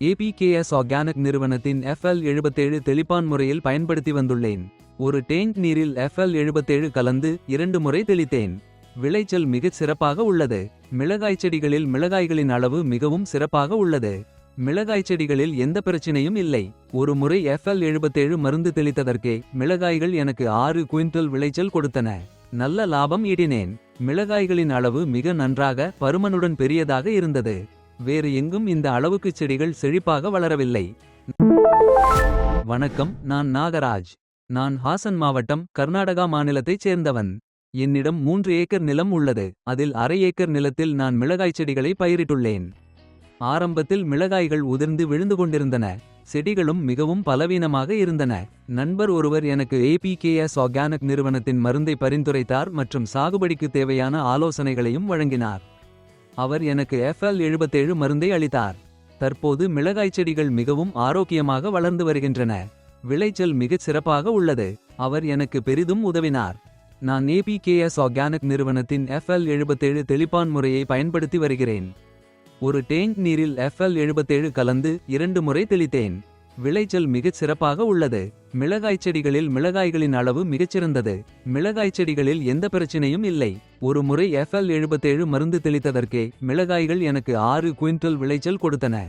APKS organic நிறுவனத்தின் FL77 தெளிப்பான் முறையில் பயன்படுத்தி வந்துள்ளேன். ஒரு டேங்க் நீரில் FL77 கலந்து 2 முறை தெளித்தேன். விளைச்சல் மிகச் சிறப்பாக உள்ளது. மிளகாய் செடிகளில் மிளகாய்களின் அளவு மிகவும் சிறப்பாக உள்ளது. மிளகாய் செடிகளில் எந்த பிரச்சினையும் இல்லை. ஒரு முறை FL77 மருந்து தெளித்ததற்கே மிளகாய்கள் எனக்கு 6 குவிண்டல் விளைச்சல் கொடுத்தன. நல்ல லாபம் ஈட்டினேன். மிளகாய்களின் அளவு மிக நன்றாக பருமனுடன் பெரியதாக இருந்தது. வேறு எங்கும் இந்த அளவுக்கு செடிகள் செழிப்பாக வளரவில்லை. வணக்கம், நான் நாகராஜ். நான் ஹாசன் மாவட்டம், கர்நாடகா மாநிலத்தைச் சேர்ந்தவன். என்னிடம் 3 ஏக்கர் நிலம் உள்ளது. அதில் அரை ஏக்கர் நிலத்தில் நான் மிளகாய் செடிகளை பயிரிட்டுள்ளேன். ஆரம்பத்தில் மிளகாய்கள் உதிர்ந்து விழுந்து கொண்டிருந்தன. செடிகளும் மிகவும் பலவீனமாக இருந்தன. நண்பர் ஒருவர் எனக்கு ஏபிகேஎஸ் ஆர்கானிக் நிறுவனத்தின் மருந்தை பரிந்துரைத்தார் மற்றும் சாகுபடிக்கு தேவையான ஆலோசனைகளையும் வழங்கினார். அவர் எனக்கு FL77 மருந்தை அளித்தார். தற்போது மிளகாய் செடிகள் மிகவும் ஆரோக்கியமாக வளர்ந்து வருகின்றன. விளைச்சல் மிகச் சிறப்பாக உள்ளது. அவர் எனக்கு பெரிதும் உதவினார். நான் ஏபிகேஎஸ் ஆர்கானிக் நிறுவனத்தின் FL77 தெளிப்பான் முறையை பயன்படுத்தி வருகிறேன். ஒரு டேங்க் நீரில் FL77 கலந்து 2 முறை தெளித்தேன். விளைச்சல் மிகச் சிறப்பாக உள்ளது. மிளகாய் செடிகளில் மிளகாய்களின் அளவு மிகச்சிறந்தது. மிளகாய் செடிகளில் எந்த பிரச்சினையும் இல்லை. ஒரு முறை FL77 மருந்து தெளித்ததற்கே மிளகாய்கள் எனக்கு 6 குவிண்டல் விளைச்சல் கொடுத்தன.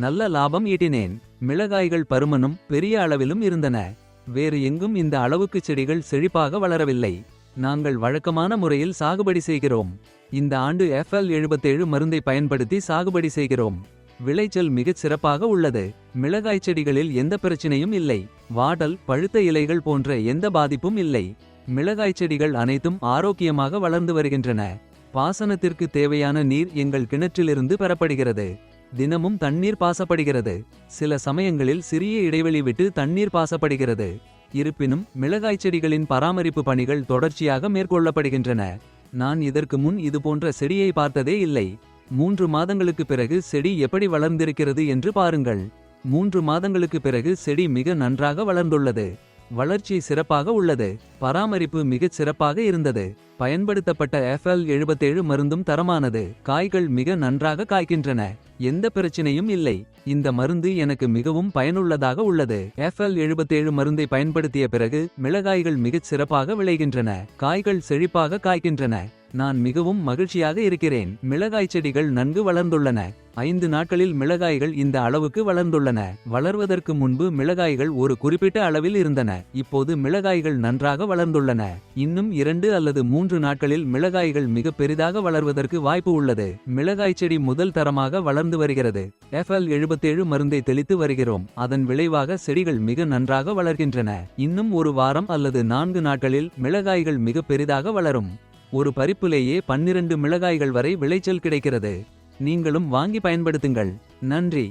நல்ல லாபம் ஈட்டினேன். மிளகாய்கள் பருமனும் பெரிய அளவிலும் இருந்தன. வேறு எங்கும் இந்த அளவுக்கு செடிகள் செழிப்பாக வளரவில்லை. நாங்கள் வழக்கமான முறையில் சாகுபடி செய்கிறோம். இந்த ஆண்டு FL77 மருந்தை பயன்படுத்தி சாகுபடி செய்கிறோம். விளைச்சல் மிகச் சிறப்பாக உள்ளது. மிளகாய் செடிகளில் எந்த பிரச்சினையும் இல்லை. வாடல், பழுத்த இலைகள் போன்ற எந்த பாதிப்பும் இல்லை. மிளகாய் செடிகள் அனைத்தும் ஆரோக்கியமாக வளர்ந்து வருகின்றன. பாசனத்திற்கு தேவையான நீர் எங்கள் கிணற்றிலிருந்து பெறப்படுகிறது. தினமும் தண்ணீர் பாசப்படுகிறது. சில சமயங்களில் சிறிய இடைவெளி விட்டு தண்ணீர் பாசப்படுகிறது. இருப்பினும் மிளகாய் செடிகளின் பராமரிப்பு பணிகள் தொடர்ச்சியாக மேற்கொள்ளப்படுகின்றன. நான் இதற்கு முன் இதுபோன்ற செடியை பார்த்ததே இல்லை. 3 மாதங்களுக்கு பிறகு செடி எப்படி வளர்ந்திருக்கிறது என்று பாருங்கள். 3 மாதங்களுக்கு பிறகு செடி மிக நன்றாக வளர்ந்துள்ளது. வளர்ச்சி சிறப்பாக உள்ளது. பராமரிப்பு மிகச் சிறப்பாக இருந்தது. பயன்படுத்தப்பட்ட FL77 மருந்தும் தரமானது. காய்கள் மிக நன்றாக காய்க்கின்றன. எந்த பிரச்சினையும் இல்லை. இந்த மருந்து எனக்கு மிகவும் பயனுள்ளதாக உள்ளது. FL77 மருந்தை பயன்படுத்திய பிறகு மிளகாய்கள் மிகச் சிறப்பாக விளைகின்றன. காய்கள் செழிப்பாக காய்க்கின்றன. நான் மிகவும் மகிழ்ச்சியாக இருக்கிறேன். மிளகாய் செடிகள் நன்கு வளர்ந்துள்ளன. 5 நாட்களில் மிளகாய்கள் இந்த அளவுக்கு வளர்ந்துள்ளன. வளர்வதற்கு முன்பு மிளகாய்கள் ஒரு குறிப்பிட்ட அளவில் இருந்தன. இப்போது மிளகாய்கள் நன்றாக வளர்ந்துள்ளன. இன்னும் 2 அல்லது 3 நாட்களில் மிளகாய்கள் மிக பெரிதாக வளர்வதற்கு வாய்ப்பு உள்ளது. மிளகாய் செடி முதல் தரமாக வளர்ந்து வருகிறது. FL77 மருந்தை தெளித்து வருகிறோம். அதன் விளைவாக செடிகள் மிக நன்றாக வளர்கின்றன. இன்னும் ஒரு வாரம் அல்லது 4 நாட்களில் மிளகாய்கள் மிக பெரிதாக வளரும். ஒரு பறிப்புலேயே 12 மிளகாய்கள் வரை விளைச்சல் கிடைக்கிறது. நீங்களும் வாங்கி பயன்படுத்துங்கள். நன்றி.